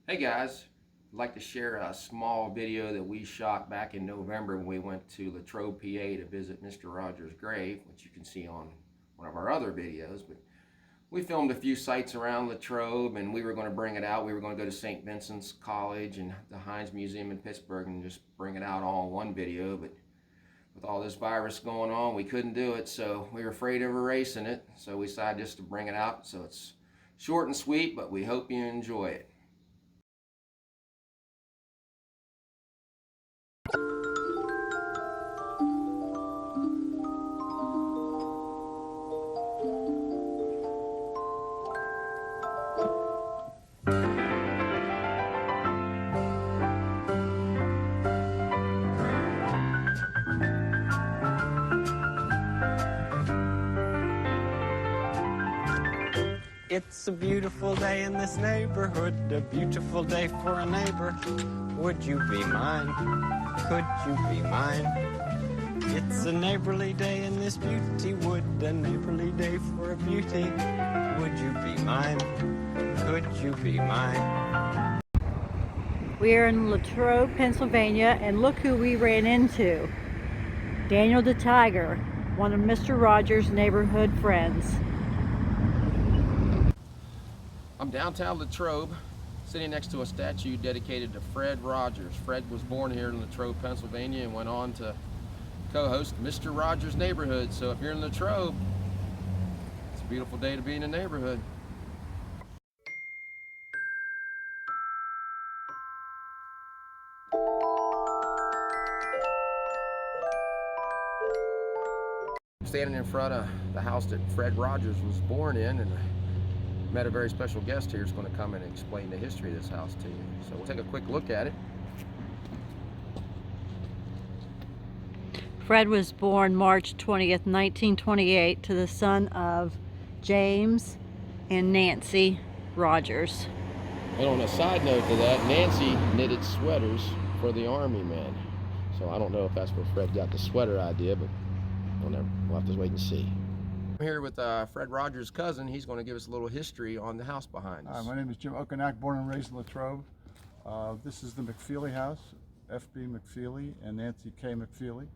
Hey guys, I'd like to share a small video that we shot back in November when we went to Latrobe, PA to visit Mr. Rogers' grave, which you can see on one of our other videos. But we filmed a few sites around Latrobe and we were going to bring it out. We were going to go to St. Vincent's College and the Heinz Museum in Pittsburgh and just bring it out all in one video. But with all this virus going on, we couldn't do it, so we were afraid of erasing it. So we decided just to bring it out. So it's short and sweet, but we hope you enjoy it. It's a beautiful day in this neighborhood, a beautiful day for a neighbor. Would you be mine? Could you be mine? It's a neighborly day in this beauty wood, a neighborly day for a beauty. Would you be mine? Could you be mine? We are in Latrobe, Pennsylvania, and look who we ran into. Daniel the Tiger, one of Mr. Rogers' neighborhood friends. I'm downtown Latrobe, sitting next to a statue dedicated to Fred Rogers. Fred was born here in Latrobe, Pennsylvania, and went on to co-host Mr. Rogers' Neighborhood. So if you're in Latrobe, it's a beautiful day to be in the neighborhood. I'm standing in front of the house that Fred Rogers was born in, and met a very special guest here who's going to come and explain the history of this house to you. So we'll take a quick look at it. Fred was born March 20th, 1928 to the son of James and Nancy Rogers. And on a side note to that, Nancy knitted sweaters for the Army men. So I don't know if that's where Fred got the sweater idea, but we'll have to wait and see. I'm here with Fred Rogers' cousin. He's going to give us a little history on the house behind us. Hi, my name is Jim Okonak, born and raised in Latrobe. This is the McFeely house, F.B. McFeely and Nancy K. McFeely.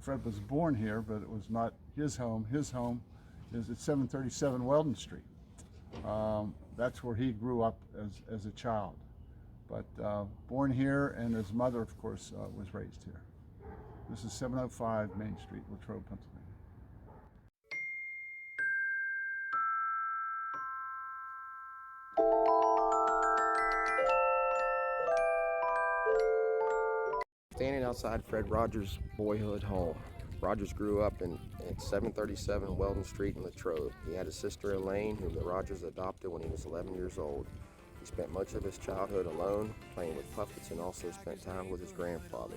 Fred was born here, but it was not his home. His home is at 737 Weldon Street. That's where he grew up as a child. But born here, and his mother, of course, was raised here. This is 705 Main Street, Latrobe, Pennsylvania. Standing outside Fred Rogers' boyhood home. Rogers grew up at 737 Weldon Street in Latrobe. He had a sister Elaine, whom the Rogers adopted when he was 11 years old. He spent much of his childhood alone, playing with puppets, and also spent time with his grandfather.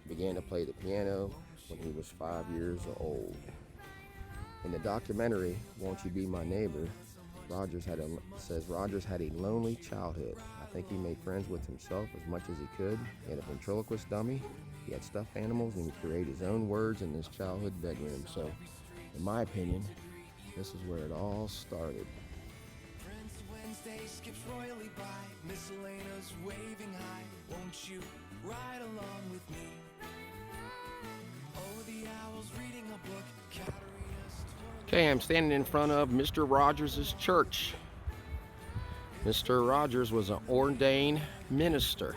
He began to play the piano when he was 5 years old. In the documentary, Won't You Be My Neighbor, Rogers had a lonely childhood. I think he made friends with himself as much as he could. He had a ventriloquist dummy, he had stuffed animals, and he created his own words in his childhood bedroom. So, in my opinion, this is where it all started. Wednesday skips royally by, Miss Elena's waving high. Won't you ride along with me? Over the owls reading a book, Katerina's. Okay, I'm standing in front of Mr. Rogers' church. Mr. Rogers was an ordained minister.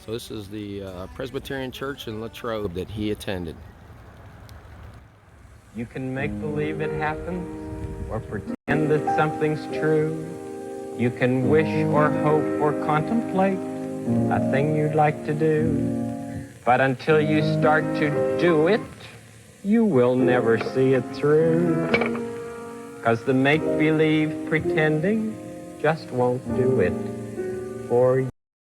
So this is the Presbyterian church in Latrobe that he attended. You can make believe it happens, or pretend that something's true. You can wish or hope or contemplate a thing you'd like to do. But until you start to do it, you will never see it through. 'Cause the make-believe pretending just won't do it for you.